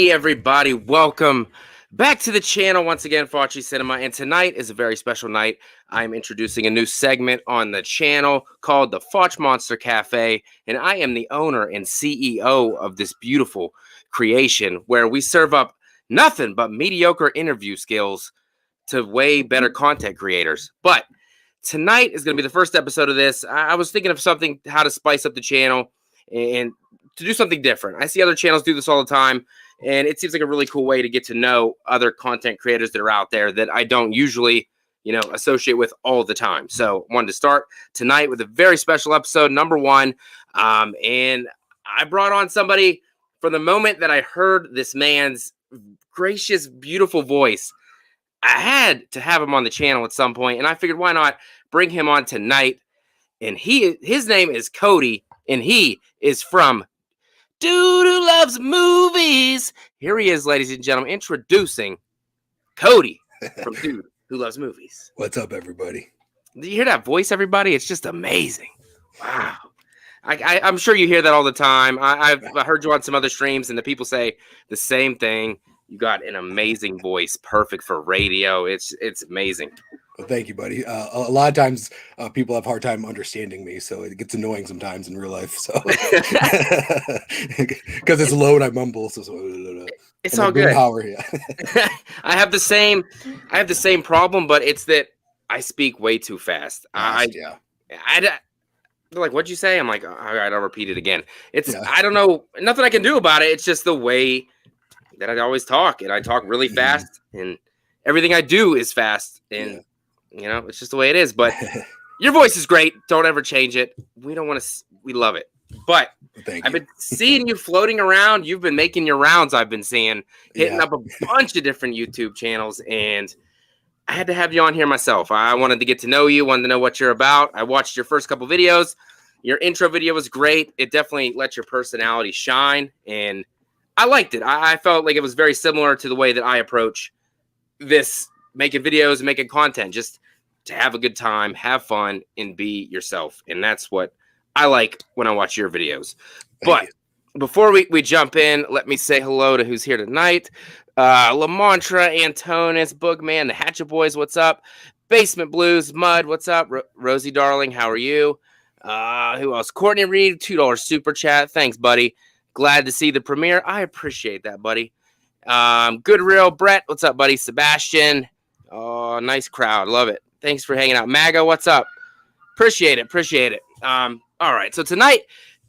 Hey everybody, welcome back to the channel once again, Facci Cinema, and tonight is a very special night. I'm introducing a new segment on the channel called the Faccmonster Cafe, and I am the owner and CEO of this beautiful creation where we serve up nothing but mediocre interview skills to way better content creators. But tonight is going to be the first episode of this. I was thinking of something, how to spice up the channel and to do something different. I see other channels do this all the time, and it seems like a really cool way to get to know other content creators that are out there that I don't usually, associate with all the time. So I wanted to start tonight with a very special episode, number one. And I brought on somebody from the moment that I heard this man's gracious, beautiful voice. I had to have him on the channel at some point, and I figured why not bring him on tonight. And his name is Cody, and he is from Dude Who Loves Movies. Here he is, ladies and gentlemen, introducing Cody from Dude Who Loves Movies. What's up, everybody? Do you hear that voice, everybody? It's just amazing. Wow. I'm sure you hear that all the time. I've heard you on some other streams, and the people say the same thing. You got an amazing voice, perfect for radio. It's amazing. Well, thank you, buddy. A lot of times people have a hard time understanding me, so it gets annoying sometimes in real life. So because it's low and I mumble, so it's all good. Power, yeah. I have the same problem, but it's that I speak way too fast. Yeah. They're like, what'd you say? I'm like, all right, I'll repeat it again. I don't know, nothing I can do about it. It's just the way that I always talk, and I talk really fast, and everything I do is fast, and it's just the way it is. But your voice is great. Don't ever change it. We love it. But I've been seeing you floating around. You've been making your rounds. I've been seeing, hitting up a bunch of different YouTube channels, and I had to have you on here myself. I wanted to get to know you, wanted to know what you're about. I watched your first couple videos. Your intro video was great. It definitely let your personality shine, and I liked it. I felt like it was very similar to the way that I approach this, making videos and making content, just to have a good time, have fun, and be yourself. And that's what I like when I watch your videos. But before we jump in, let me say hello to who's here tonight. Lamontra, Antonis, Boogman, the Hatchet Boys, what's up? Basement Blues, Mud, what's up? Rosie Darling, how are you? Who else? Courtney Reed, $2 super chat. Thanks, buddy. Glad to see the premiere. I appreciate that, buddy. Good Real Brett, what's up, buddy? Sebastian, oh, nice crowd, love it. Thanks for hanging out. Maga, what's up? Appreciate it. All right, so tonight,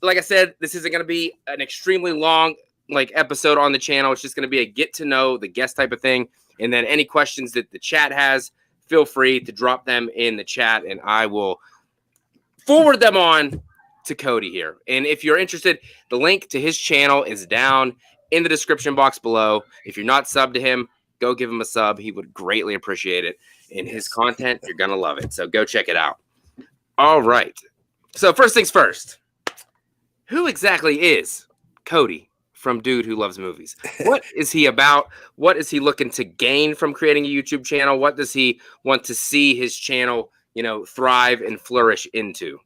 like I said, this isn't going to be an extremely long episode on the channel. It's just going to be a get to know the guest type of thing, and then any questions that the chat has, feel free to drop them in the chat, and I will forward them on to Cody here. And if you're interested, the link to his channel is down in the description box below. If you're not subbed to him, go give him a sub. He would greatly appreciate it. And his content, you're going to love it. So go check it out. All right. So first things first. Who exactly is Cody from Dude Who Loves Movies? What is he about? What is he looking to gain from creating a YouTube channel? What does he want to see his channel, thrive and flourish into?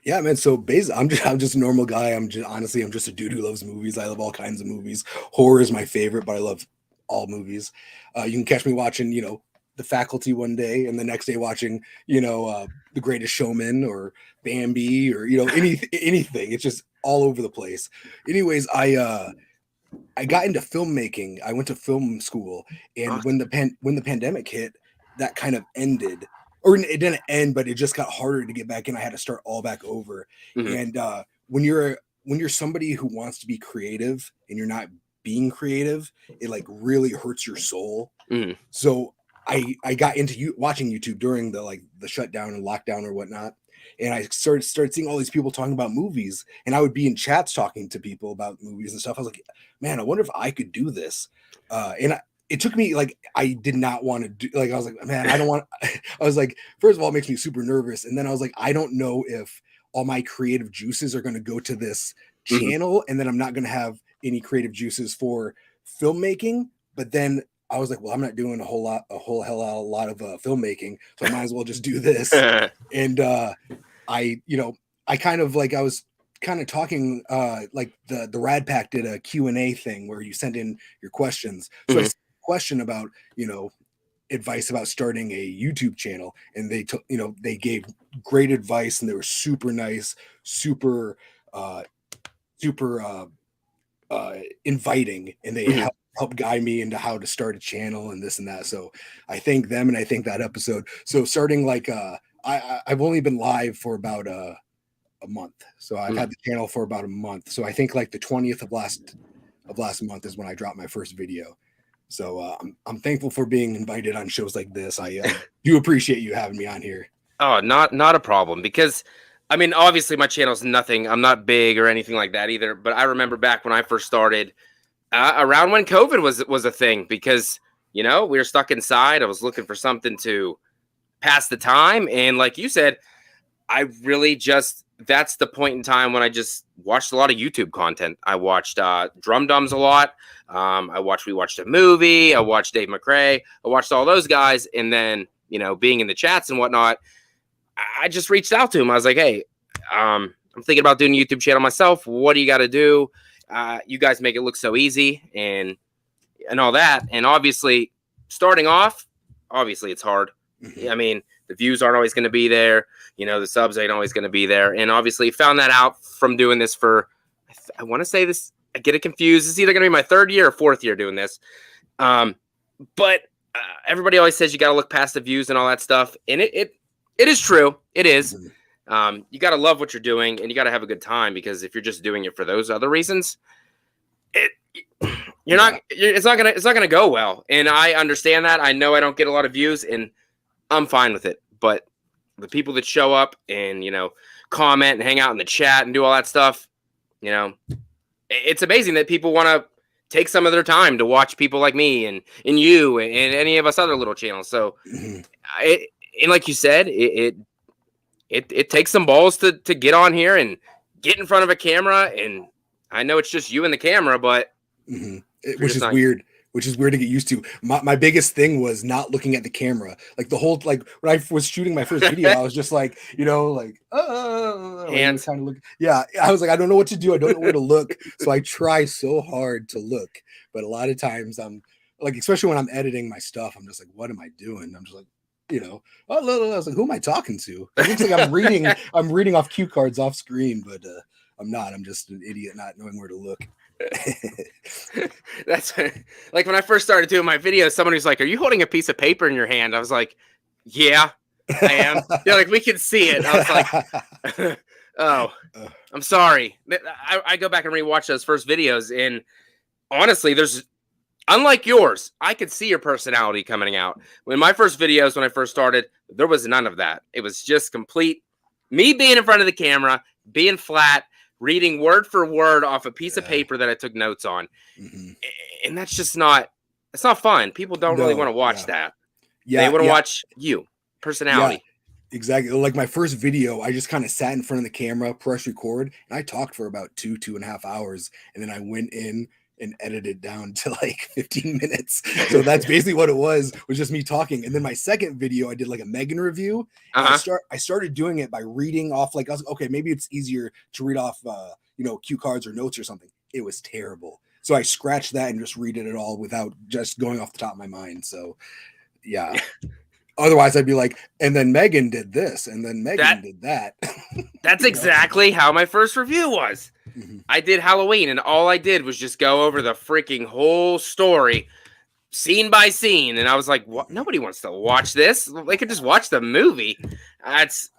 Yeah, man. So basically, I'm just a normal guy. I'm just a dude who loves movies. I love all kinds of movies. Horror is my favorite, but I love all movies. You can catch me watching, The Faculty one day, and the next day watching, The Greatest Showman or Bambi or anything. It's just all over the place. Anyways, I got into filmmaking. I went to film school, and when the pandemic hit, that kind of ended. Or it didn't end, but it just got harder to get back in. I had to start all back over. Mm-hmm. And when you're somebody who wants to be creative and you're not being creative, it really hurts your soul. Mm-hmm. So I got into watching YouTube during the shutdown and lockdown or whatnot. And I started seeing all these people talking about movies, and I would be in chats talking to people about movies and stuff. I was like, man, I wonder if I could do this. It took me I did not want to do, I was like, man, I don't want, I was like, first of all, it makes me super nervous. And then I was like, I don't know if all my creative juices are going to go to this channel, and then I'm not going to have any creative juices for filmmaking. But then I was like, well, I'm not doing a whole lot of filmmaking, so I might as well just do this. And I kind of I was kind of talking, like the Rad Pack did a Q&A thing where you send in your questions. So I sent a question about, advice about starting a YouTube channel, and they took, they gave great advice, and they were super nice, super inviting, and they helped guide me into how to start a channel and this and that. So I thank them, and I thank that episode. So starting like I've only been live for about a month, so I've had the channel for about a month. So I think like the 20th of last month is when I dropped my first video. So I'm thankful for being invited on shows like this. I do appreciate you having me on here. Oh, not a problem, because I mean, obviously my channel's nothing. I'm not big or anything like that either. But I remember back when I first started, around when COVID was a thing, because, we were stuck inside. I was looking for something to pass the time. And like you said, I really that's the point in time when I just watched a lot of YouTube content. I watched Drum Dums a lot. We watched a movie. I watched Dave McRae. I watched all those guys. And then, being in the chats and whatnot, I just reached out to him. I was like, hey, I'm thinking about doing a YouTube channel myself. What do you got to do? You guys make it look so easy and all that. And obviously, starting off, it's hard. I mean, the views aren't always going to be there. The subs ain't always going to be there. And obviously, found that out from doing this for, I want to say this, I get it confused. It's either going to be my 3rd year or 4th year doing this. But everybody always says you got to look past the views and all that stuff. And it is true. It is. You got to love what you're doing, and you got to have a good time, because if you're just doing it for those other reasons, it's not going to go well. And I understand that. I know I don't get a lot of views, and I'm fine with it. But the people that show up and, comment and hang out in the chat and do all that stuff, it's amazing that people want to take some of their time to watch people like me and you and any of us other little channels. So and like you said, it takes some balls to get on here and get in front of a camera. And I know it's just you and the camera, but which is weird. Which is weird to get used to. My biggest thing was not looking at the camera. Like when I was shooting my first video, I was just like, hands trying to look. Yeah, I was like, I don't know what to do. I don't know where to look. So I try so hard to look, but a lot of times I'm like, especially when I'm editing my stuff, I'm just like, what am I doing? I'm just like, I was like, who am I talking to? It looks like I'm reading off cue cards off screen, but I'm not. I'm just an idiot not knowing where to look. That's like when I first started doing my videos, somebody was like, are you holding a piece of paper in your hand? I was like, yeah, I am. They're like, we can see it. I was like, oh, I'm sorry. I go back and rewatch those first videos, and honestly, unlike yours, I could see your personality coming out. When my first videos, when I first started, there was none of that. It was just complete me being in front of the camera, being flat, reading word for word off a piece of paper that I took notes on. And that's just it's not fun. People don't really want to watch that. Yeah, they want to watch you, personality. Yeah, exactly. Like my first video, I just kind of sat in front of the camera, press record, and I talked for about 2.5 hours. And then I went in and edited down to like 15 minutes. So that's basically what it was just me talking. And then my second video, I did like a Megan review. I started doing it by reading off, like, I was okay, maybe it's easier to read off, cue cards or notes or something. It was terrible. So I scratched that and just read it all without just going off the top of my mind. So yeah. Otherwise I'd be like, and then Megan did this, and then Megan did that. That's exactly how my first review was. I did Halloween, and all I did was just go over the freaking whole story, scene by scene. And I was like, what? Nobody wants to watch this. They could just watch the movie. That's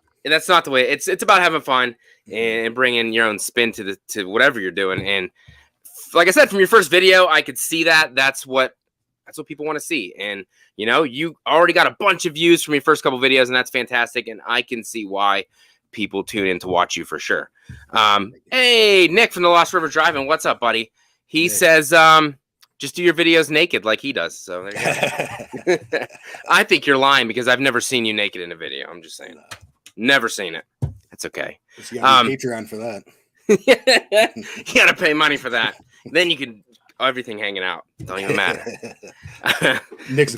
not the way. It's about having fun and bringing your own spin to whatever you're doing. And like I said, from your first video, I could see that. That's what people want to see. And, you already got a bunch of views from your first couple videos, and that's fantastic. And I can see why people tune in to watch you for sure. Hey, Nick from the Lost River Drive-In. What's up, buddy? He says, just do your videos naked like he does. So there you go. I think you're lying, because I've never seen you naked in a video. I'm just saying. Never seen it. That's okay. You got Patreon for that. You got to pay money for that. Then you can everything hanging out. Don't even matter. Nick's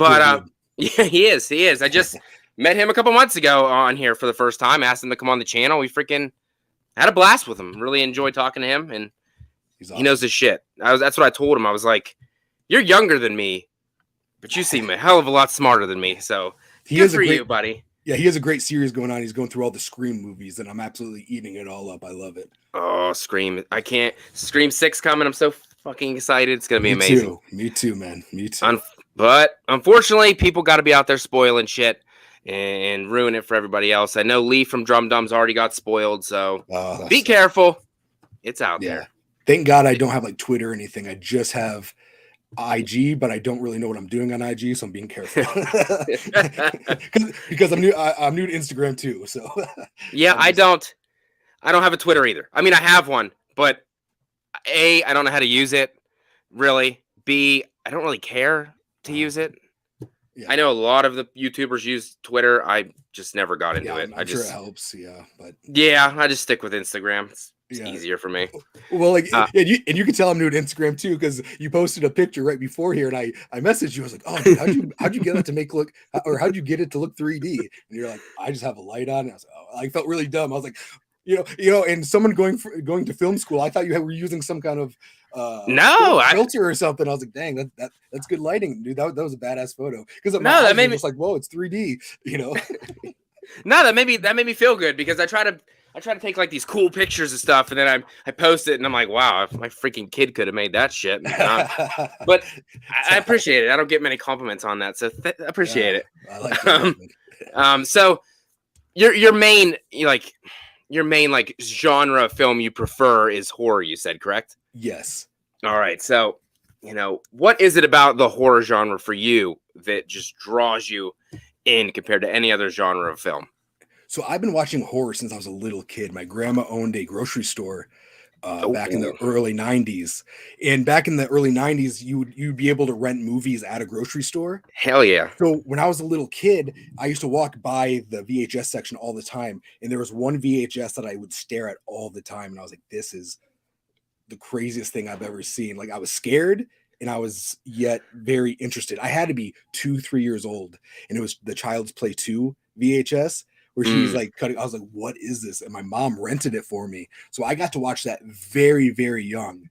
yeah, he is. I just met him a couple months ago on here for the first time. Asked him to come on the channel. We freaking had a blast with him. Really enjoyed talking to him, and He's awesome. He knows his shit. That's what I told him. I was like, "You're younger than me, but you seem a hell of a lot smarter than me." So good for you, buddy. Yeah, he has a great series going on. He's going through all the Scream movies, and I'm absolutely eating it all up. I love it. Oh, Scream! I can't. Scream 6 coming. I'm so fucking excited. It's gonna be amazing. Me too, man. Me too. But unfortunately, people got to be out there spoiling shit and ruin it for everybody else. I know Lee from Drum Dum's already got spoiled, so be careful. It's out there. Thank God I don't have like Twitter or anything. I just have IG, but I don't really know what I'm doing on IG, so I'm being careful. because I'm new to Instagram too. So yeah, I don't have a Twitter either. I mean, I have one, but A, I don't know how to use it really. B, I don't really care to use it. Yeah. I know a lot of the YouTubers use Twitter. I just never got into it. I'm sure it helps. Yeah, but I just stick with Instagram. It's easier for me. Well, like, and you can tell I'm new to Instagram too, because you posted a picture right before here, and I messaged you. I was like, "Oh, dude, how'd you get it to how'd you get it to look 3D?" And you're like, "I just have a light on." And I was like, "Oh," I felt really dumb. I was like, you know, and someone going to film school, I thought you were using some kind of filter or something. I was like, "Dang, that's good lighting, dude. That was a badass photo." Because that made me just like, "Whoa, it's 3D," you know. No, that made me feel good, because I try to take like these cool pictures and stuff, and then I post it, and I'm like, wow, if my freaking kid could have made that shit. But I appreciate it. I don't get many compliments on that, so appreciate it. I like that. So your main like genre of film you prefer is horror, you said, correct? Yes. All right. So, what is it about the horror genre for you that just draws you in compared to any other genre of film? So I've been watching horror since I was a little kid. My grandma owned a grocery store back in the early 90s. And back in the early 90s, you'd be able to rent movies at a grocery store. Hell yeah. So when I was a little kid, I used to walk by the VHS section all the time. And there was one VHS that I would stare at all the time. And I was like, this is the craziest thing I've ever seen. Like, I was scared, and I was yet very interested. I had to be 2-3 years old. And it was the Child's Play 2 VHS. Where she's like cutting, I was like, what is this? And my mom rented it for me. So I got to watch that very, very young.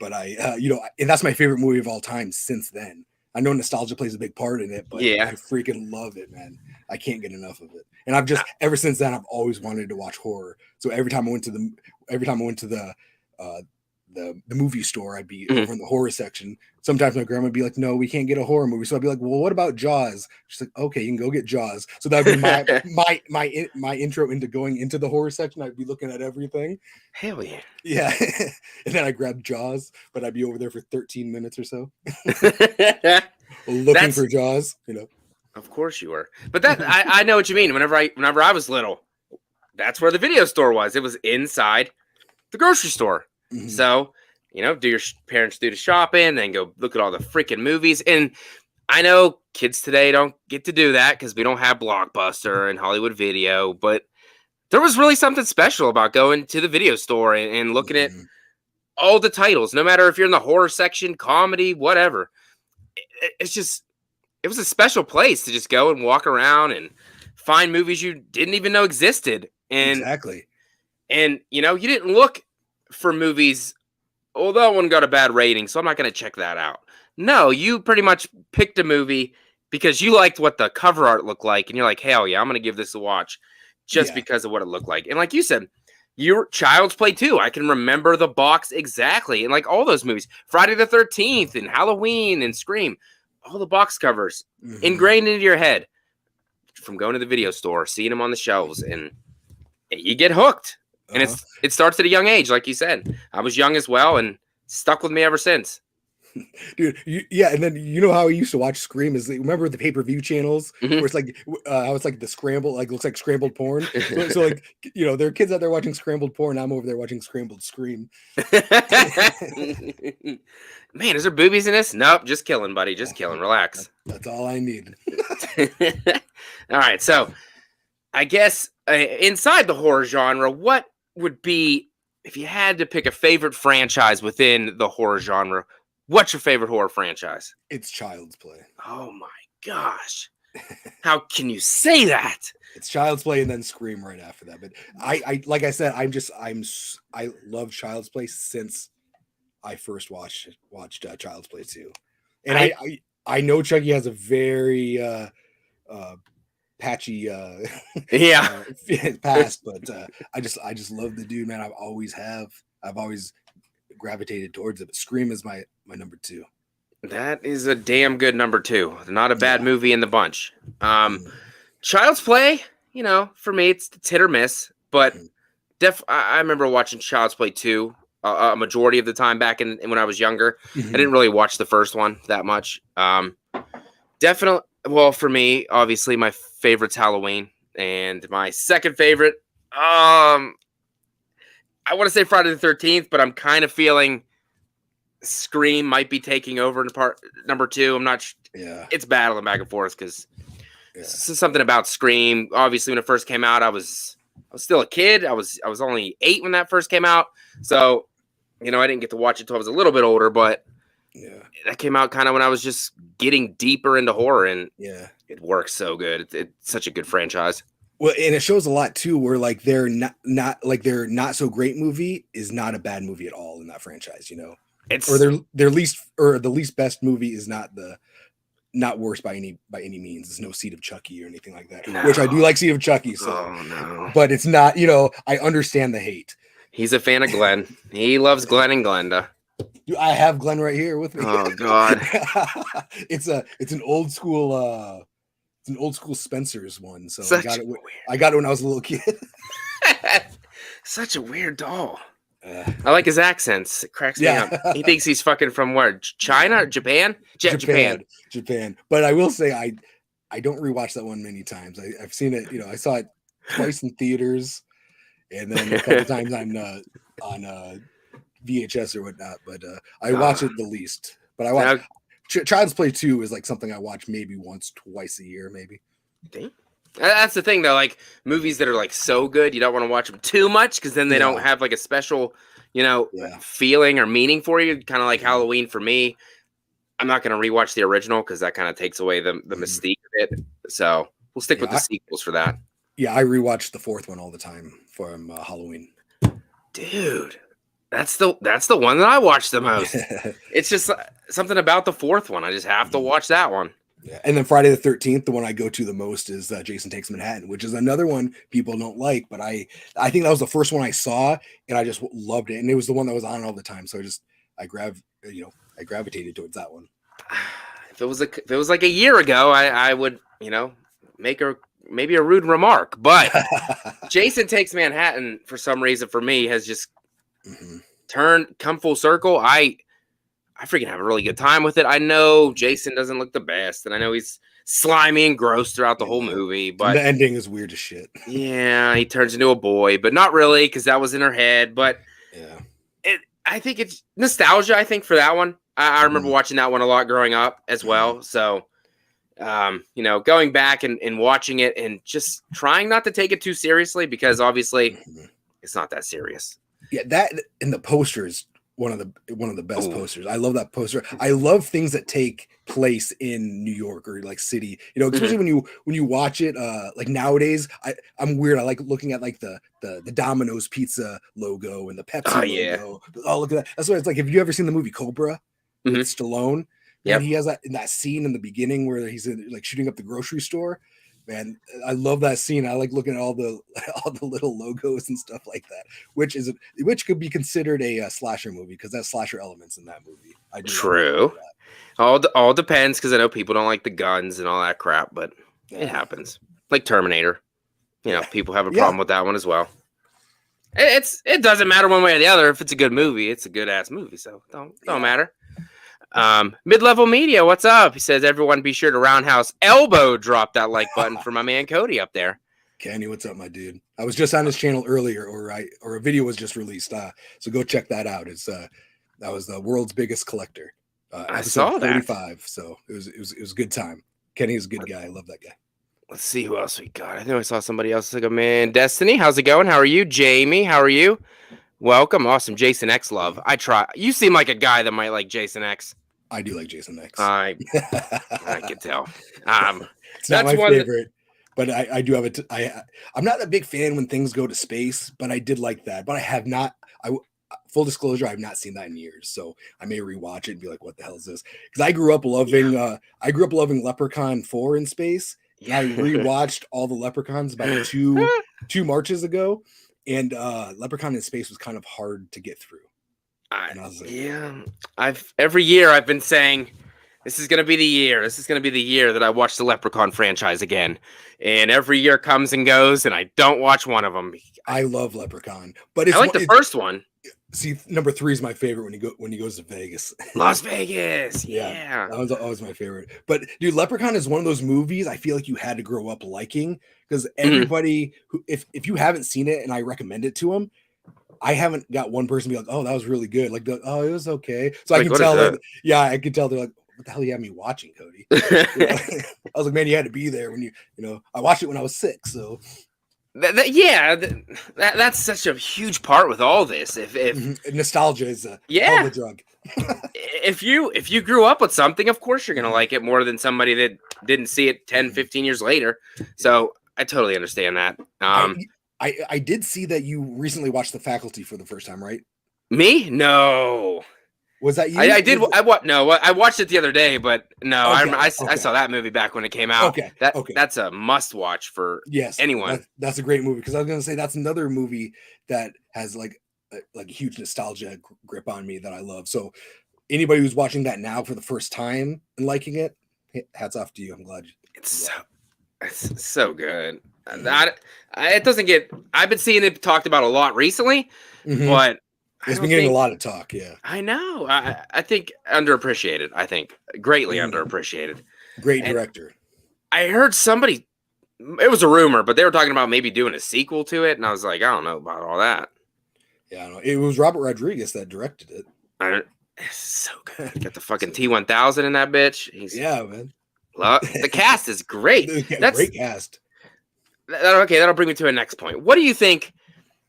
But and that's my favorite movie of all time since then. I know nostalgia plays a big part in it, but I freaking love it, man. I can't get enough of it. And I've just, ever since then, I've always wanted to watch horror. So every time I went to the movie store, I'd be over in the horror section. Sometimes my grandma would be like, no, we can't get a horror movie. So I'd be like, well, what about Jaws? She's like, okay, you can go get Jaws. So that'd be my intro into going into the horror section. I'd be looking at everything. Hell yeah. Yeah. And then I grabbed Jaws, but I'd be over there for 13 minutes or so. looking for Jaws, Of course you were. But that I know what you mean. Whenever I was little, that's where the video store was. It was inside the grocery store. Mm-hmm. So, do your parents do the shopping, then go look at all the freaking movies. And I know kids today don't get to do that because we don't have Blockbuster and Hollywood Video, but there was really something special about going to the video store and looking at all the titles, no matter if you're in the horror section, comedy, whatever. It was a special place to just go and walk around and find movies you didn't even know existed. And exactly. And, you didn't look for movies, although that one got a bad rating, so I'm not going to check that out. No, you pretty much picked a movie because you liked what the cover art looked like, and you're like, hell yeah, I'm going to give this a watch just because of what it looked like. And like you said, your Child's Play 2, I can remember the box exactly, and like all those movies, Friday the 13th and Halloween and Scream, all the box covers ingrained into your head from going to the video store, seeing them on the shelves, and you get hooked. And it starts at a young age, like you said. I was young as well, and stuck with me ever since. Dude, and then how I used to watch Scream is, remember the pay-per-view channels where it's like how it's like the scramble, like looks like scrambled porn. So like there are kids out there watching scrambled porn. I'm over there watching scrambled Scream. Man, is there boobies in this? Nope, just killing, buddy. Just killing. Relax. That's all I need. All right, so I guess inside the horror genre, what would be, if you had to pick a favorite franchise within the horror genre, what's your favorite horror franchise? It's Child's Play. Oh my gosh. How can you say that? It's Child's Play and then Scream right after that. But I like I said, I love Child's Play since I first watched Child's Play 2. And I know Chucky has a very patchy past, but I just love the dude, man. I've always gravitated towards it. But Scream is my number 2. That is a damn good number 2. Not a bad movie in the bunch. Child's Play, for me it's hit or miss, but I remember watching Child's Play 2 a majority of the time back when I was younger. I didn't really watch the first one that much. Definitely, well, for me, obviously my favorite's Halloween, and my second favorite, I want to say Friday the 13th, but I'm kind of feeling Scream might be taking over in part number 2. I'm not. Yeah, it's battling back and forth because something about Scream. Obviously, when it first came out, I was still a kid. I was only 8 when that first came out, so I didn't get to watch it until I was a little bit older. But that came out kind of when I was just getting deeper into horror, and it works so good. It's such a good franchise. Well, and it shows a lot too, where like their not so great movie is not a bad movie at all in that franchise. Or their the least best movie is not worse by any means. There's no Seed of Chucky or anything like that, which I do like Seed of Chucky. So, but it's not. I understand the hate. He's a fan of Glenn. He loves Glenn and Glenda. Dude, I have Glenn right here with me. Oh God, it's an old school Spencer's one. So I got it when I was a little kid. Such a weird doll. I like his accents. It cracks me up. He thinks he's fucking from where? China or Japan? Japan. But I will say I don't rewatch that one many times. I've seen it. I saw it twice in theaters, and then a couple times on VHS or whatnot. But I watch it the least. But I watch Child's Play 2 is like something I watch maybe once, twice a year, maybe. Damn. That's the thing, though. Like movies that are like so good, you don't want to watch them too much because then they don't have like a special, feeling or meaning for you. Kind of like Halloween for me. I'm not going to rewatch the original because that kind of takes away the mystique of it. So we'll stick with the sequels for that. Yeah, I rewatch the 4th one all the time from Halloween. Dude, that's the one that I watch the most. It's just something about the 4th one. I just have to watch that one. Yeah, and then Friday the 13th, the one I go to the most is Jason Takes Manhattan, which is another one people don't like, but I think that was the first one I saw, and I just loved it, and it was the one that was on all the time, so I gravitated towards that one. If it was like a year ago, I would make maybe a rude remark, but Jason Takes Manhattan for some reason for me has just come full circle. I freaking have a really good time with it. I know Jason doesn't look the best, and I know he's slimy and gross throughout the whole movie, but the ending is weird as shit. Yeah, he turns into a boy, but not really because that was in her head. But I think it's nostalgia. I think for that one, I remember watching that one a lot growing up as well. So, going back and watching it and just trying not to take it too seriously because obviously it's not that serious. Yeah, that and the posters. One of the best posters. I love that poster. I love things that take place in New York or like city. Especially when you watch it. Like nowadays, I'm weird. I like looking at like the Domino's Pizza logo and the Pepsi logo. Oh, look at that. That's what it's like. Have you ever seen the movie Cobra with Stallone? Yeah, he has that scene in the beginning where he's like shooting up the grocery store. Man, I love that scene. I like looking at all the little logos and stuff like that, which could be considered a slasher movie because there's slasher elements in that movie. True. All depends because I know people don't like the guns and all that crap, but it happens. Like Terminator, people have a problem with that one as well. It doesn't matter one way or the other. If it's a good movie, it's a good ass movie, so don't matter. Mid-level media, what's up? He says, everyone be sure to roundhouse elbow drop that like button for my man Cody up there. Kenny, what's up, my dude? I was just on his channel earlier, or a video was just released. So go check that out. It's that was the world's biggest collector. I saw that. 35. So it was a good time. Kenny is a good guy. I love that guy. Let's see who else we got. I know I saw somebody else like a man. Destiny, how's it going? How are you? Jamie, how are you? Welcome. Awesome. Jason X love. You seem like a guy that might like Jason X. I do like Jason X. I can tell. It's not my favorite, but I do have it. I'm not a big fan when things go to space, but I did like that. But I have not. Full disclosure, I've not seen that in years, so I may rewatch it and be like, "What the hell is this?" Because I grew up loving. I grew up loving Leprechaun 4 in space. Yeah. I rewatched all the Leprechauns about two Marches ago, and Leprechaun in Space was kind of hard to get through. And I was like, every year I've been saying, this is gonna be the year. This is gonna be the year that I watch the Leprechaun franchise again. And every year comes and goes, and I don't watch one of them. I love Leprechaun, but I like the first one. See, number 3 is my favorite when he goes to Vegas. Las Vegas, yeah. That was always my favorite. But dude, Leprechaun is one of those movies I feel like you had to grow up liking, because everybody who, if you haven't seen it and I recommend it to them, I haven't got one person be like, "Oh, that was really good." Like, "Oh, it was okay." So like, I can tell that. Yeah, I can tell they're like, "What the hell you have me watching, Cody?" I was like, "Man, you had to be there when you know." I watched it when I was 6, so. That's such a huge part with all this. If nostalgia is a hell of a drug. if you grew up with something, of course you're gonna like it more than somebody that didn't see it 10, 15 years later. So I totally understand that. I did see that you recently watched The Faculty for the first time, right? Me? No. Was that you? I did. I watched it the other day, but no, okay, I saw that movie back when it came out. That's a must watch for anyone. That's a great movie, because I was going to say that's another movie that has like a huge nostalgia grip on me that I love. So anybody who's watching that now for the first time and liking it, hats off to you. I'm glad. It's so good. It doesn't get. I've been seeing it talked about a lot recently, but. It's been getting a lot of talk, yeah. I know. I think underappreciated. I think greatly underappreciated. Great director. I heard somebody, it was a rumor, but they were talking about maybe doing a sequel to it, and I was like, I don't know about all that. Yeah, I know. It was Robert Rodriguez that directed it. It's so good. Got the fucking T-1000 in that bitch. Man. The cast is great. That's great cast. Okay, that'll bring me to a next point. What do you think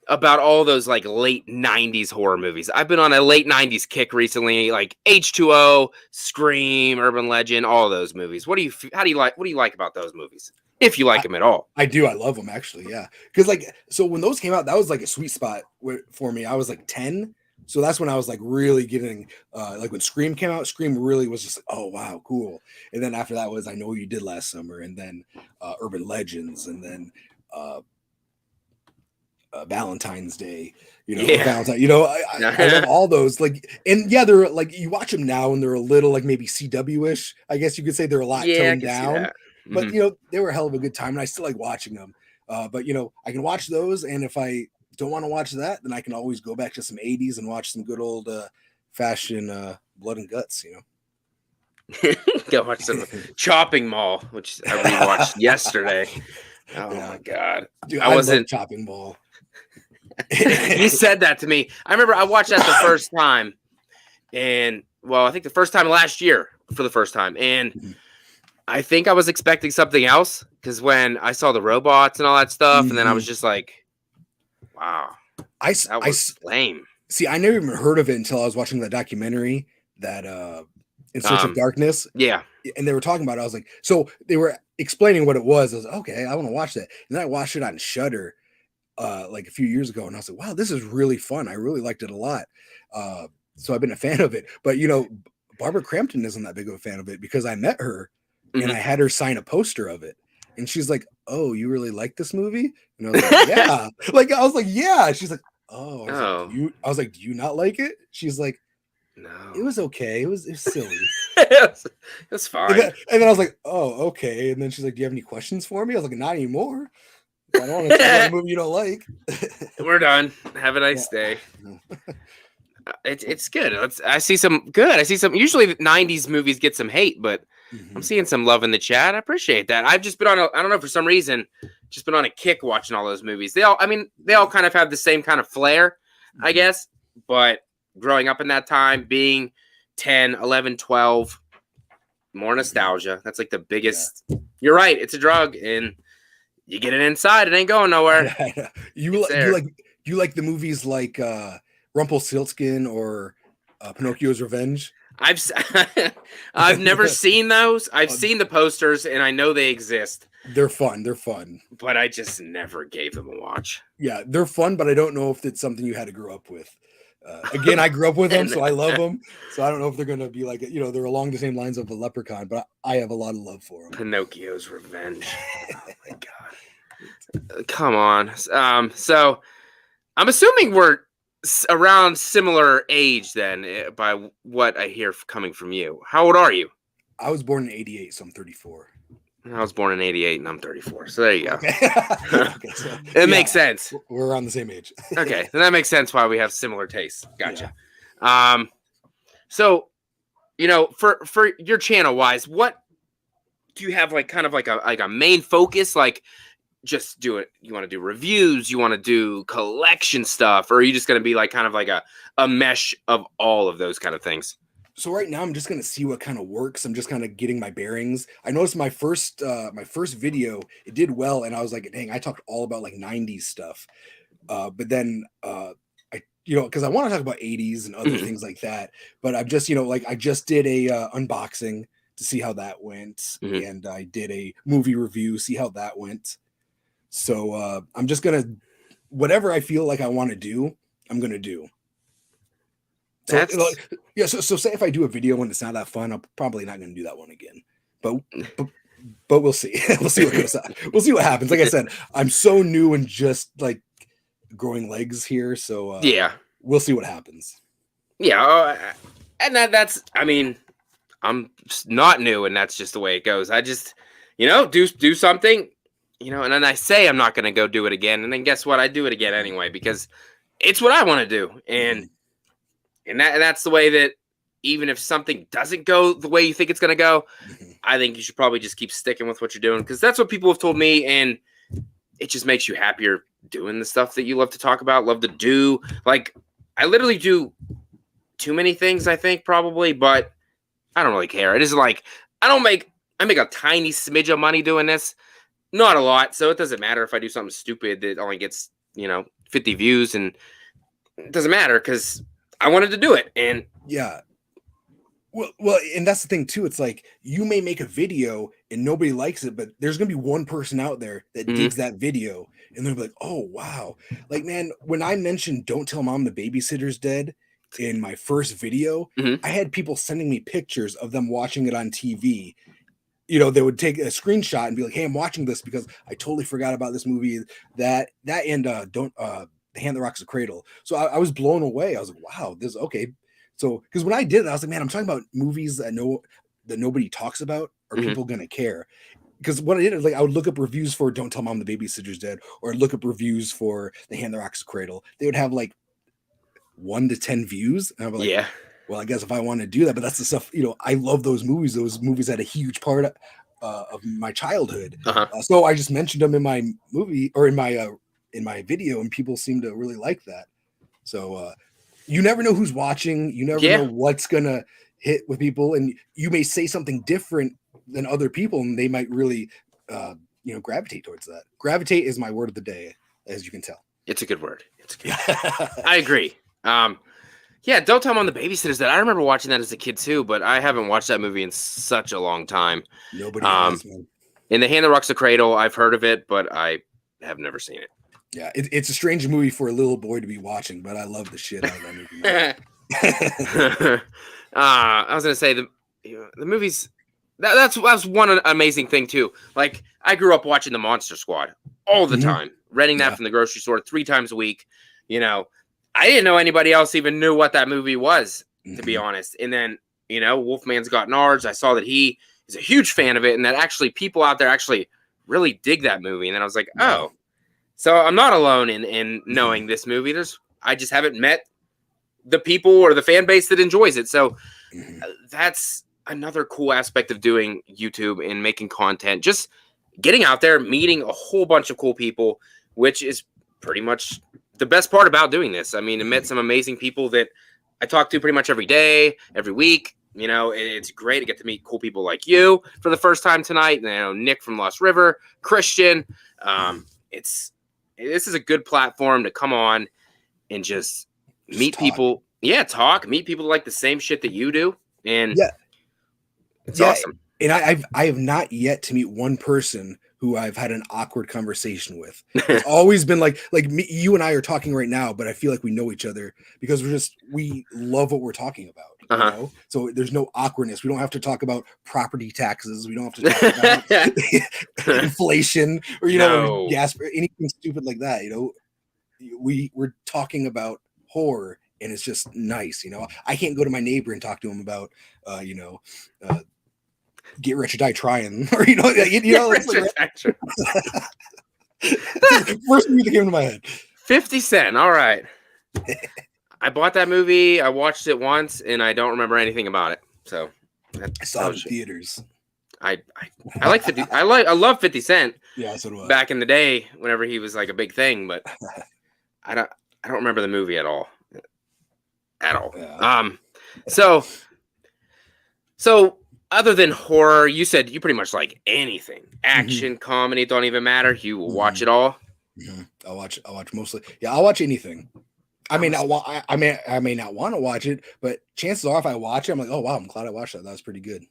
about all those like late 90s horror movies? I've been on a late 90s kick recently, like H2O, Scream, Urban Legend, all of those movies. What do you like about those movies? If you like them at all. I do. I love them, actually. Yeah. Because so when those came out, that was like a sweet spot for me. I was like 10. So that's when I was like really getting, like when Scream came out, Scream really was just like, oh, wow, cool. And then after that was I Know What You Did Last Summer, and then Urban Legends, and then Valentine's Day, Valentine, I love all those, like, and yeah, they're like, you watch them now and they're a little like maybe CW-ish, I guess you could say. They're a lot toned down, but they were a hell of a good time, and I still like watching them. But I can watch those, and if I don't want to watch that, then I can always go back to some 80s and watch some good old fashion Blood and Guts, Go watch some Chopping Mall, which I rewatched yesterday. Oh my god, dude, I wasn't Chopping Mall. You said that to me. I remember I watched that the first time, and I think the first time last year for the first time, and I think I was expecting something else, because when I saw the robots and all that stuff, and then I was just like, wow, that was lame. See, I never even heard of it until I was watching that documentary, that In Search of Darkness. Yeah, and they were talking about it. I was like, so they were explaining what it was. I was like, okay, I want to watch that, and then I watched it on Shudder like a few years ago, and I was like, wow, this is really fun. I really liked it a lot. So I've been a fan of it. But Barbara Crampton isn't that big of a fan of it, because I met her and I had her sign a poster of it, and she's like, oh, you really like this movie? And I was like, yeah. I was like, yeah. She's like, oh. I was like, do you not like it? She's like, no, it was okay. It was silly. It's fine. And then I was like, oh, okay. And then she's like, do you have any questions for me? I was like, not anymore. I don't want to talk about a movie you don't like. We're done. Have a nice day. It's good. I see some good. I see some. Usually, the 90s movies get some hate, but I'm seeing some love in the chat. I appreciate that. I've just been on I don't know, for some reason, just been on a kick watching all those movies. They all kind of have the same kind of flair, I guess. But growing up in that time, being 10, 11, 12, more nostalgia. That's like the biggest. Yeah. You're right. It's a drug, and you get it inside, it ain't going nowhere. You like the movies like Rumpelstiltskin or Pinocchio's Revenge? I've never seen those. I've seen the posters and I know they exist. They're fun. They're fun. But I just never gave them a watch. Yeah, they're fun, but I don't know if it's something you had to grow up with. Again, I grew up with them, so I love them. So I don't know if they're going to be like, they're along the same lines of a Leprechaun, but I have a lot of love for them. Pinocchio's Revenge. Oh my God. Come on. So I'm assuming we're around similar age then, by what I hear coming from you. How old are you? I was born in 88, so I'm 34. I was born in 88 and I'm 34. So there you go. Okay. It makes sense. We're around the same age. Okay. Then that makes sense why we have similar tastes. Gotcha. Yeah. So, for your channel wise, what do you have kind of like a main focus? Like just do it. You want to do reviews, you want to do collection stuff, or are you just going to be kind of like a mesh of all of those kind of things? So right now I'm just going to see what kind of works. I'm just kind of getting my bearings. I noticed my first video, it did well. And I was like, dang, I talked all about 90s stuff. But then because I want to talk about 80s and other things like that. But I'm just, I just did a unboxing to see how that went. And I did a movie review, see how that went. So I'm just going to, whatever I feel like I want to do, I'm going to do. So, so say if I do a video when it's not that fun, I'm probably not going to do that one again. But we'll see. We'll see what goes on. We'll see what happens. Like I said, I'm so new and just growing legs here. So we'll see what happens. Yeah, and that's. I mean, I'm not new, and that's just the way it goes. I just, do something, and then I say I'm not going to go do it again, and then guess what? I do it again anyway because it's what I want to do, and. And that's the way that even if something doesn't go the way you think it's going to go, I think you should probably just keep sticking with what you're doing because that's what people have told me. And it just makes you happier doing the stuff that you love to talk about, love to do. I literally do too many things, I think, probably, but I don't really care. It isn't I make a tiny smidge of money doing this. Not a lot. So it doesn't matter if I do something stupid that only gets, 50 views and it doesn't matter because I wanted to do it. And yeah. Well, and that's the thing too. It's you may make a video and nobody likes it, but there's going to be one person out there that digs that video and they'll be like, oh, wow. Man, when I mentioned Don't Tell Mom the Babysitter's Dead in my first video, I had people sending me pictures of them watching it on TV. They would take a screenshot and be like, hey, I'm watching this because I totally forgot about this movie. That and The Hand That Rocks the Cradle. So I was blown away. I was like, wow, this is okay. So, because when I did it, I was like, man, I'm talking about movies that nobody talks about. Are people going to care? Because what I did is I would look up reviews for Don't Tell Mom the Babysitter's Dead or look up reviews for The Hand That Rocks the Cradle. They would have 1 to 10 views. And I'd be like, well, I guess if I want to do that, but that's the stuff, I love those movies. Those movies had a huge part of my childhood. So I just mentioned them in my movie or in my video, and people seem to really like that. So you never know who's watching. You never know what's gonna hit with people, and you may say something different than other people, and they might really, gravitate towards that. Gravitate is my word of the day, as you can tell. It's a good word. I agree. Don't Tell Mom the Babysitter's Dead. I remember watching that as a kid too, but I haven't watched that movie in such a long time. Nobody has, man. In The Hand That Rocks the Cradle, I've heard of it, but I have never seen it. Yeah, it's a strange movie for a little boy to be watching, but I love the shit out of that movie. I was gonna say the movies. That's one amazing thing too. I grew up watching the Monster Squad all the time, renting that from the grocery store 3 times a week. I didn't know anybody else even knew what that movie was, to be honest. And then Wolfman's Got Nards. I saw that he is a huge fan of it, and that actually people out there actually really dig that movie. And then I was like, oh. So I'm not alone in knowing this movie. I just haven't met the people or the fan base that enjoys it. So that's another cool aspect of doing YouTube and making content. Just getting out there, meeting a whole bunch of cool people, which is pretty much the best part about doing this. I mean, I met some amazing people that I talk to pretty much every day, every week. It's great to get to meet cool people like you for the first time tonight. Nick from Lost River, Christian. This is a good platform to come on and just meet people. Yeah, meet people that like the same shit that you do. and it's yeah, awesome. And I have not yet to meet one person who I've had an awkward conversation with. It's always been like me, you and I are talking right now, but I feel like we know each other because we love what we're talking about. You know? So there's no awkwardness. We don't have to talk about property taxes. We don't have to talk about inflation or gas or anything stupid like that. We're talking about horror, and it's just nice. I can't go to my neighbor and talk to him about Get Rich or Die Trying, or it's like, first movie that came to my head. 50 Cent. All right. I bought that movie. I watched it once, and I don't remember anything about it. So I saw it in theaters. I like 50. I love 50 Cent. Yeah, so do I. Back in the day, whenever he was like a big thing, but I don't remember the movie at all. At all. Yeah. So other than horror, you said you pretty much like anything. Action, comedy, don't even matter. You will watch it all. I'll watch mostly. Yeah, I'll watch anything. I may not want to watch it, but chances are if I watch it, I'm like, oh wow, I'm glad I watched that. That was pretty good.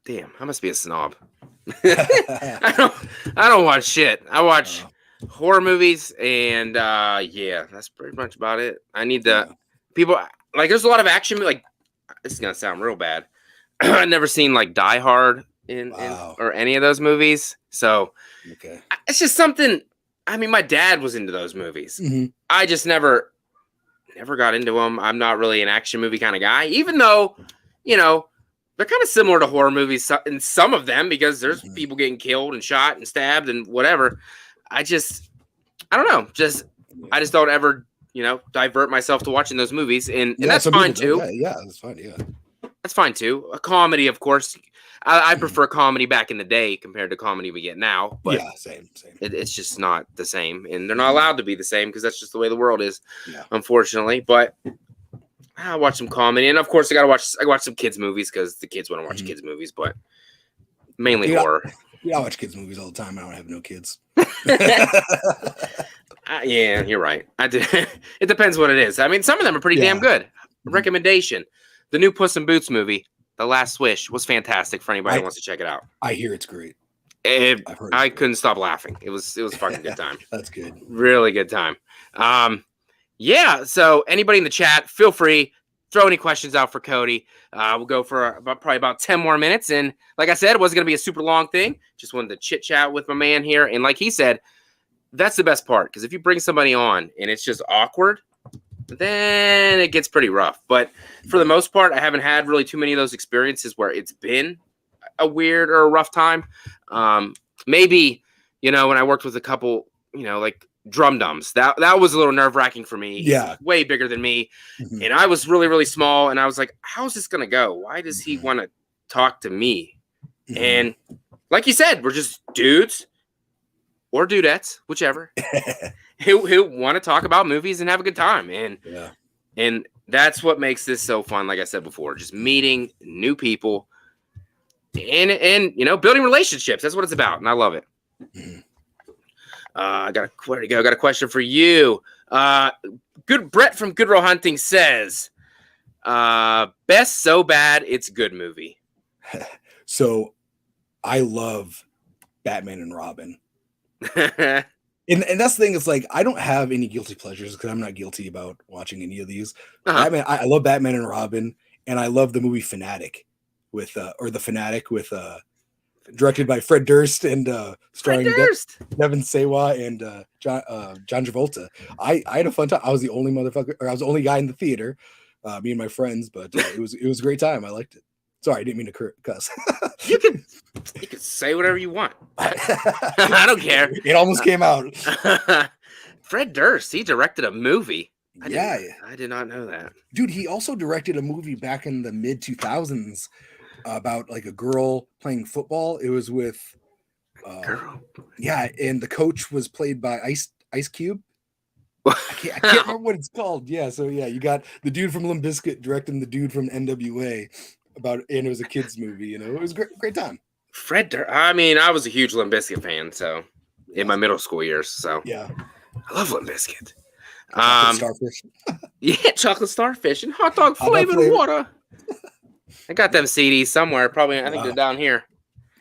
Damn, I must be a snob. I don't watch shit. I watch horror movies, and that's pretty much about it. I need people like. There's a lot of action. Like, this is gonna sound real bad. I've never seen like Die Hard in or any of those movies, so it's just something. I mean, my dad was into those movies. I just never got into them. I'm not really an action movie kind of guy, even though they're kind of similar to horror movies in some of them because there's people getting killed and shot and stabbed and whatever. I don't know. I just don't ever, divert myself to watching those movies. And that's fine too. Yeah, that's fine. Yeah. That's fine too. A comedy, of course. I prefer comedy back in the day compared to comedy we get now. But yeah, same. It's just not the same. And they're not allowed to be the same because that's just the way the world is, unfortunately. But I watch some comedy, and of course I watch some kids movies because the kids want to watch kids movies, but mainly horror. I watch kids movies all the time. I don't have no kids. Yeah, you're right. I do. It depends what it is. I mean, some of them are pretty damn good. Recommendation: the new Puss in Boots movie, The Last Wish, was fantastic for anybody who wants to check it out. I hear it's great. I couldn't stop laughing. It was a fucking good time. That's good. Really good time. Yeah, so anybody in the chat, feel free, throw any questions out for Cody. We'll go for probably about 10 more minutes. And like I said, it wasn't going to be a super long thing. Just wanted to chit-chat with my man here. And like he said, that's the best part. Because if you bring somebody on and it's just awkward, then it gets pretty rough. But for the most part, I haven't had really too many of those experiences where it's been a weird or a rough time. Maybe, when I worked with a couple, like Drum Dums, that was a little nerve-wracking for me. Yeah. He's way bigger than me. And I was really, really small. And I was like, how's this going to go? Why does he want to talk to me? And like you said, we're just dudes or dudettes, whichever, who want to talk about movies and have a good time. And that's what makes this so fun. Like I said before, just meeting new people and building relationships. That's what it's about. And I love it. I got a question for you. Good Brett from Good Row Hunting says, best so bad it's good movie. So I love Batman and Robin. and that's the thing, it's like I don't have any guilty pleasures because I'm not guilty about watching any of these. Batman, I love Batman and Robin, and I love the movie Fanatic with directed by Fred Durst and starring Devin Sawa and John Travolta. I had a fun time. I was the only guy in the theater, me and my friends, but it was a great time. I liked it. Sorry, I didn't mean to cuss. You can say whatever you want. I don't care. It almost came out. Fred Durst, he directed a movie. I did not know that. Dude, he also directed a movie back in the mid 2000s about like a girl playing football. It was with girl. Yeah, and the coach was played by Ice Cube. I can't remember what it's called. Yeah, so yeah, you got the dude from Limp Bizkit directing the dude from NWA and it was a kids movie. It was great time. Fred Durst. I mean, I was a huge Limp Bizkit fan, so in my middle school years. So yeah, I love Limp Bizkit. Starfish. Yeah, chocolate starfish and hot dog flavored water. I got them CDs somewhere. Probably, I think they're down here.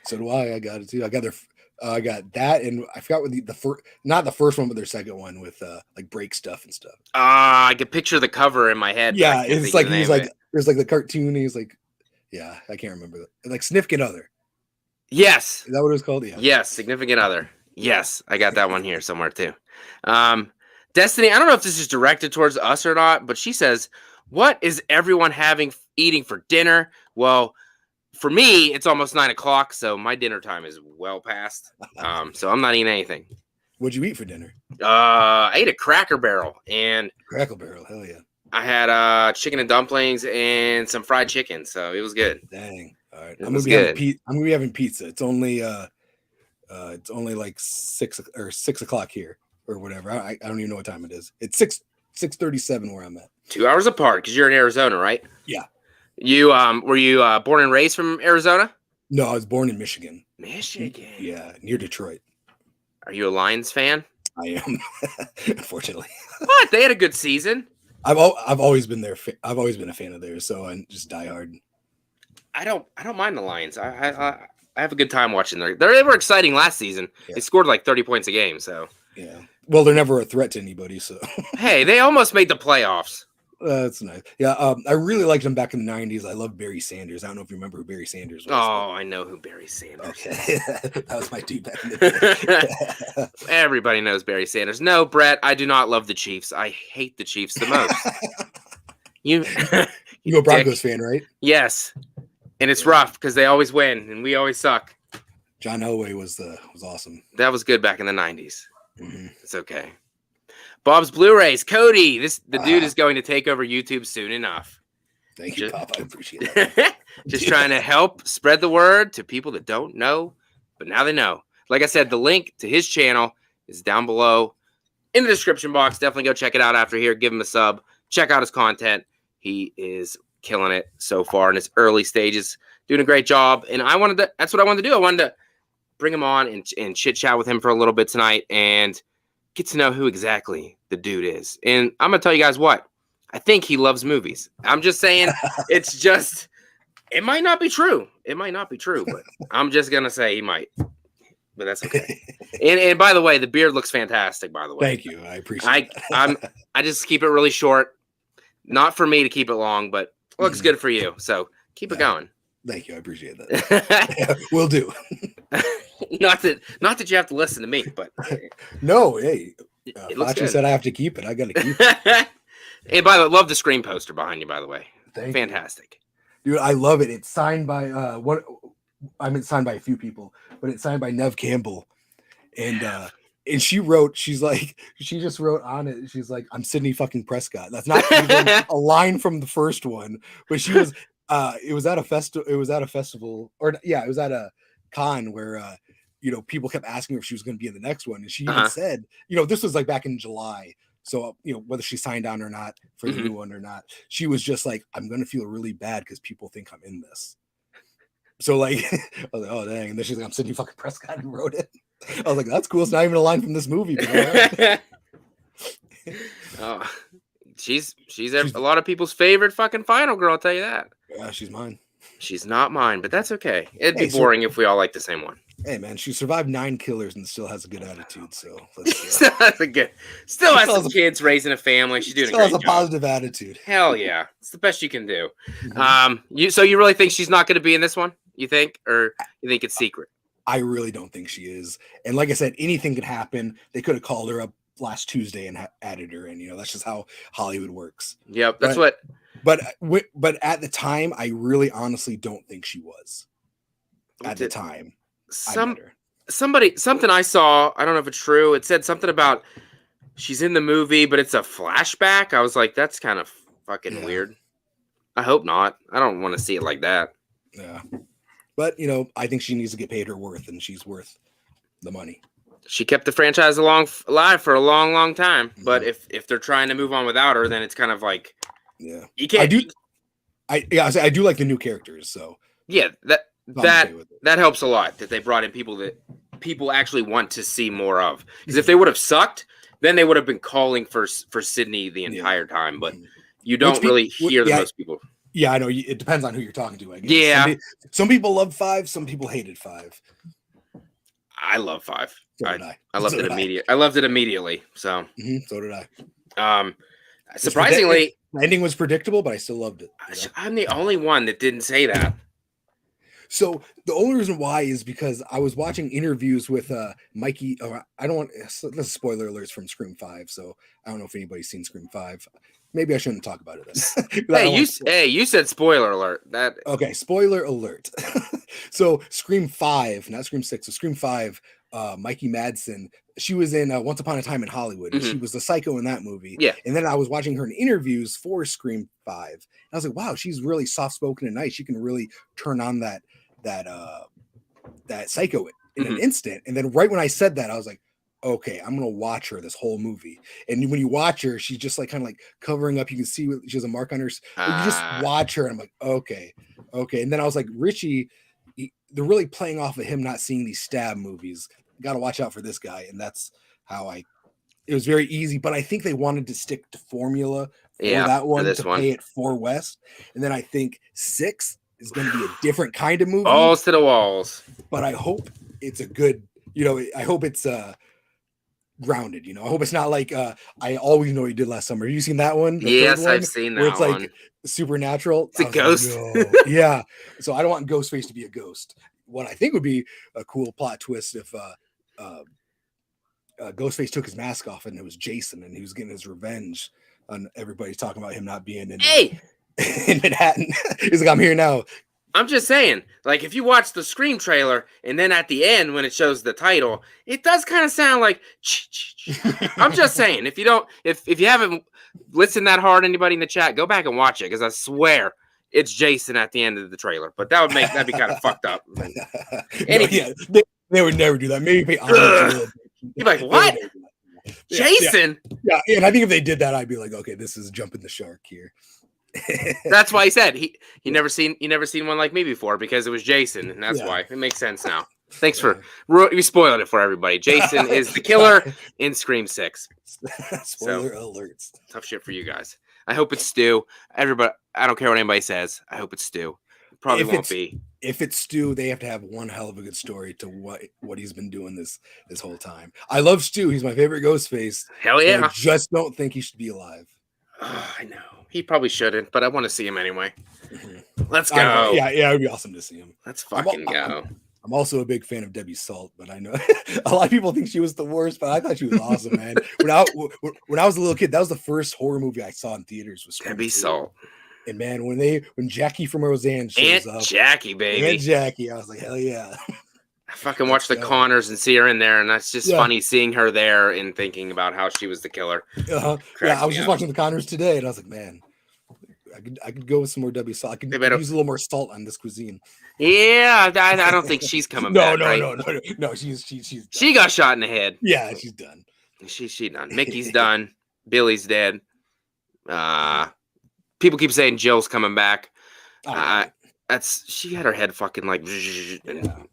So do I. I got it too. I got their. I got that, and I forgot what the first, not the first one, but their second one with like break stuff and stuff. I could picture the cover in my head. Yeah, it's like he's like there's like the cartoon. He's like, yeah, I can't remember that. Like Significant Other. Yes, is that what it was called? Yeah. Yes, Significant Other. Yes, I got that one here somewhere too. Destiny. I don't know if this is directed towards us or not, but she says, "What is everyone eating for dinner?" Well, for me, it's almost 9 o'clock, so my dinner time is well past. So I'm not eating anything. What'd you eat for dinner? I ate a Cracker Barrel, and Cracker Barrel, hell yeah. I had chicken and dumplings and some fried chicken, so it was good. Dang. All right. I'm gonna be having pizza. It's only like 6 o'clock here or whatever. I don't even know what time it is. It's 6:37 where I'm at. 2 hours apart because you're in Arizona, right? Yeah. You were you born and raised from Arizona? No, I was born in Michigan. Michigan. Yeah, near Detroit. Are you a Lions fan? I am, unfortunately. What? They had a good season. I've always been there. I've always been a fan of theirs, so I'm just diehard. I don't mind the Lions. I have a good time watching them. They were exciting last season. Yeah. They scored like 30 points a game. So yeah. Well, they're never a threat to anybody. So hey, they almost made the playoffs. That's nice. Yeah, I really liked them back in the 90s. I love Barry Sanders. I don't know if you remember who Barry Sanders was. Oh, I know who Barry Sanders is. Okay. That was my dude back in the day. Everybody knows Barry Sanders. No, Brett, I do not love the Chiefs. I hate the Chiefs the most. You a Broncos fan, right? Yes. And it's rough because they always win and we always suck. John Elway was awesome. That was good back in the 90s. Mm-hmm. It's okay. Bob's Blu-rays. Cody, the dude is going to take over YouTube soon enough. Thank you, Pop. I appreciate that. Just trying to help spread the word to people that don't know, but now they know. Like I said, the link to his channel is down below in the description box. Definitely go check it out after here. Give him a sub. Check out his content. He is killing it so far in his early stages. Doing a great job. And that's what I wanted to do. I wanted to bring him on and chit-chat with him for a little bit tonight and get to know who exactly the dude is. And I'm going to tell you guys what. I think he loves movies. I'm just saying it might not be true. It might not be true, but I'm just going to say he might. But that's okay. and by the way, the beard looks fantastic, by the way. Thank you. I appreciate it. I just keep it really short. Not for me to keep it long, but looks good for you. So keep it going. Thank you. I appreciate that. Will do. Not that you have to listen to me, but no, hey. Faccci said I have to keep it. I got to keep it. Hey, by the way, love the screen poster behind you, by the way. Fantastic. Dude, I love it. It's signed by signed by a few people, but it's signed by Nev Campbell. And she just wrote on it, she's like, I'm Sydney fucking Prescott. That's not even a line from the first one, but she was it was at a festival, or yeah, it was at a con where people kept asking her if she was going to be in the next one, and she even said, this was like back in July, so whether she signed on or not for the new one or not, she was just like, I'm going to feel really bad because people think I'm in this. So like, I was like, oh dang, and then she's like, I'm Sydney fucking Prescott who wrote it. I was like, that's cool. It's not even a line from this movie. But oh, she's a lot of people's favorite fucking final girl. I'll tell you that. Yeah, she's mine. She's not mine, but that's okay. It'd be boring if we all like the same one. Hey man, she survived 9 killers and still has a good attitude. So still has some kids, raising a family. She's doing a great job. Positive attitude. Hell yeah, it's the best you can do. So you really think she's not going to be in this one? You think, or you think it's secret? I really don't think she is. And like I said, anything could happen. They could have called her up last Tuesday and added her in. That's just how Hollywood works. Yep, that's But at the time, I really honestly don't think she was. At the time, something I saw, I don't know if it's true. It said something about she's in the movie, but it's a flashback. I was like, that's kind of fucking weird. I hope not. I don't want to see it like that. Yeah. But, I think she needs to get paid her worth, and she's worth the money. She kept the franchise alive for a long, long time. Mm-hmm. But if they're trying to move on without her, then it's kind of like, you can't. I do like the new characters. So yeah, that helps a lot that they brought in people that people actually want to see more of. Because if they would have sucked, then they would have been calling for Sydney the entire time. But you don't really hear most people. Yeah, I know. It depends on who you're talking to, I guess. Yeah. Some people love 5, some people hated 5. I love 5. So did I. I loved it immediately. I loved it immediately. So. So did I. Surprisingly, the ending was predictable, but I still loved it. You know? I'm the only one that didn't say that. So the only reason why is because I was watching interviews with Mikey. I don't want this is spoiler alerts from Scream 5, so I don't know if anybody's seen Scream 5. Maybe I shouldn't talk about it then. You said spoiler alert. Okay, spoiler alert. So Scream 5, not Scream 6, so Scream 5, Mikey Madsen, she was in Once Upon a Time in Hollywood, and she was the psycho in that movie. Yeah. And then I was watching her in interviews for Scream 5. And I was like, wow, she's really soft-spoken and nice. She can really turn on that psycho in an instant. And then right when I said that, I was like, okay, I'm gonna watch her this whole movie. And when you watch her, she's just like kind of like covering up. You can see she has a mark on her. You just watch her, and I'm like, okay. And then I was like, Richie, they're really playing off of him not seeing these stab movies. Got to watch out for this guy, and that's how it was very easy. But I think they wanted to stick to formula for that one to pay it for West. And then I think 6 is going to be a different kind of movie. Balls to the walls. But I hope it's a good, I hope it's grounded, I hope it's not like I Always Know What You Did Last Summer. Have you seen that one? Yes, I've seen that. Where it's like supernatural. It's a ghost. Like, no. Yeah. So I don't want Ghostface to be a ghost. What I think would be a cool plot twist if Ghostface took his mask off and it was Jason and he was getting his revenge on everybody talking about him not being in Manhattan. He's like, I'm here now. I'm just saying, like, if you watch the Scream trailer and then at the end when it shows the title, it does kind of sound like I'm just saying, if you haven't listened that hard, anybody in the chat, go back and watch it, because I swear it's Jason at the end of the trailer. But that'd be kind of fucked up. Anyway, they would never do that. Maybe you're like, what? Jason? Yeah, and I think if they did that, I'd be like, okay, this is jumping the shark here. That's why he said he never seen one like me before, because it was Jason, and that's why it makes sense now. Thanks for you spoiled it for everybody. Jason is the killer in Scream 6. Spoiler alerts. Tough shit for you guys. I hope it's Stu. Everybody, I don't care what anybody says. I hope it's Stu. It probably won't be. If it's Stu, they have to have one hell of a good story to what he's been doing this whole time. I love Stu. He's my favorite Ghostface. Hell yeah. I just don't think he should be alive. Oh, I know. He probably shouldn't, but I want to see him anyway. Let's go. Yeah, it would be awesome to see him. Let's fucking go. I'm also a big fan of Debbie Salt, but I know a lot of people think she was the worst, but I thought she was awesome, man. When I was a little kid, that was the first horror movie I saw in theaters. Was Debbie Salt. And man, when Jackie from Roseanne shows up, Jackie, baby, Aunt Jackie, I was like, hell yeah. I fucking watched the Connors and see her in there, and that's just funny seeing her there and thinking about how she was the killer. Yeah, I was just watching the Connors today, and I was like, man, I could go with some more Debbie Salt. I could use a little more salt on this cuisine. Yeah, I don't think she's coming back. No. She's she got shot in the head. Yeah, she's done. She's done. Mickey's done. Billy's dead. People keep saying Jill's coming back. She had her head fucking like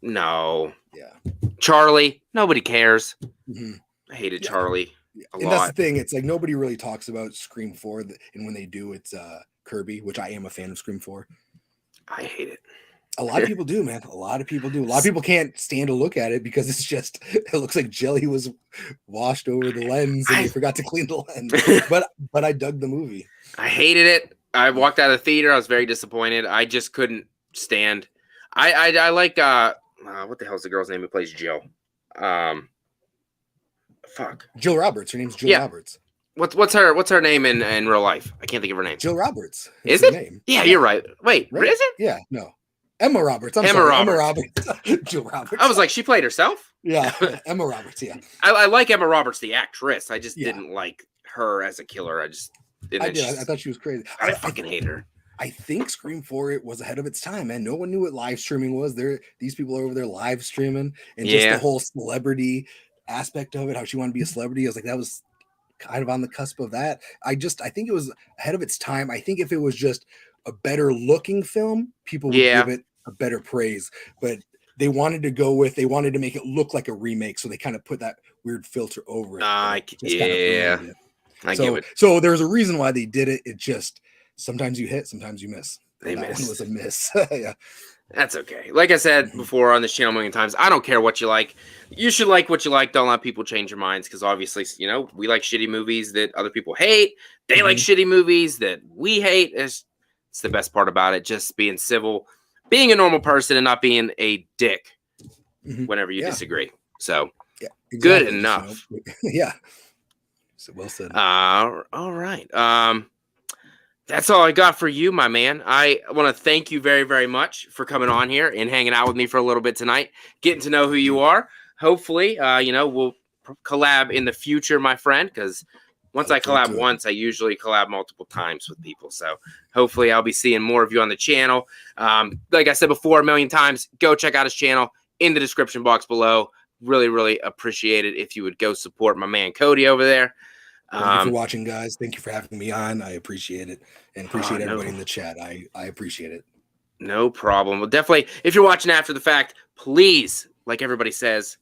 no. Yeah. Charlie, nobody cares. Mm-hmm. I hated Charlie a lot. That's the thing. It's like nobody really talks about Scream 4, and when they do, it's Kirby, which I am a fan of Scream 4. I hate it. A lot of people do, man. A lot of people do. A lot of people can't stand to look at it because it looks like jelly was washed over the lens and they forgot to clean the lens. But I dug the movie. I hated it. I walked out of the theater. I was very disappointed. I just couldn't stand. I like what the hell's the girl's name who plays Jill? Jill Roberts. Her name's Jill Roberts. What's her name in real life? I can't think of her name. Jill Roberts. Is it? Name. Yeah, you're right. Wait, right? Is it? Yeah, no. Emma Roberts. Emma Roberts. Jill Roberts. I was like, she played herself? Yeah. Emma Roberts, yeah. I like Emma Roberts, the actress. I just didn't like her as a killer. I thought she was crazy. I fucking hate her. I think Scream 4 it was ahead of its time, man. No one knew what live streaming was. These people are over there live streaming, and just the whole celebrity aspect of it, how she wanted to be a celebrity. I was like, that was kind of on the cusp of that. I think it was ahead of its time. I think if it was just a better looking film, people would give it a better praise. But they wanted to make it look like a remake, so they kind of put that weird filter over it. I get it. So there's a reason why they did it. It just sometimes you hit, sometimes you miss. They that missed. one was a miss. Yeah. That's okay. Like I said before on this channel a million times, I don't care what you like. You should like what you like. Don't let people change your minds because obviously, you know, we like shitty movies that other people hate. They like shitty movies that we hate. It's the best part about it. Just being civil, being a normal person and not being a dick whenever you disagree. So, yeah, exactly. Good enough. You know, yeah. So well said. All right. That's all I got for you, my man. I want to thank you very, very much for coming on here and hanging out with me for a little bit tonight, getting to know who you are. Hopefully, you know, we'll collab in the future, my friend, because once I collab once, I usually collab multiple times with people. So hopefully I'll be seeing more of you on the channel. Like I said before a million times, go check out his channel in the description box below. Really, really appreciate it if you would go support my man Cody over there. Thank you for watching, guys. Thank you for having me on. I appreciate it and appreciate everybody in the chat. I appreciate it. No problem. Well, definitely, if you're watching after the fact, please, like everybody says,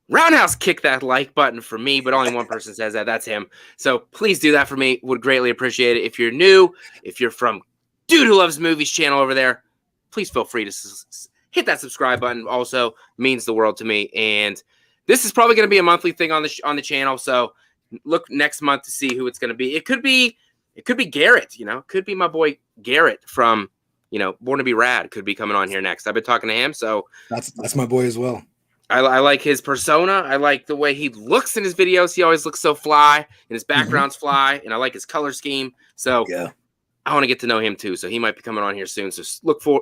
roundhouse kick that like button for me, but only one person says that. That's him. So please do that for me. Would greatly appreciate it. If you're new, if you're from Dude Who Loves Movies channel over there, please feel free to hit that subscribe button. Also means the world to me. And this is probably going to be a monthly thing on the channel. So look next month to see who it's going to be. It could be Garrett, you know, it could be my boy Garrett from, you know, Born to Be Rad could be coming on here next. I've been talking to him. So that's my boy as well. I like his persona. I like the way he looks in his videos. He always looks so fly and his background's fly. And I like his color scheme. So yeah, I want to get to know him too. So he might be coming on here soon. So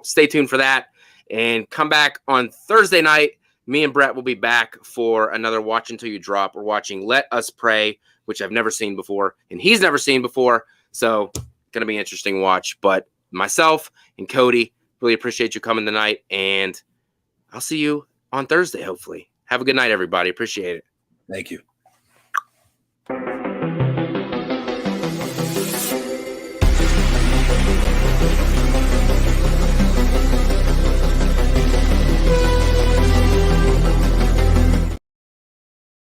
stay tuned for that and come back on Thursday night. Me and Brett will be back for another Watch Until You Drop. We're watching Let Us Pray, which I've never seen before, and he's never seen before. So, going to be an interesting watch. But myself and Cody really appreciate you coming tonight, and I'll see you on Thursday, hopefully. Have a good night, everybody. Appreciate it. Thank you.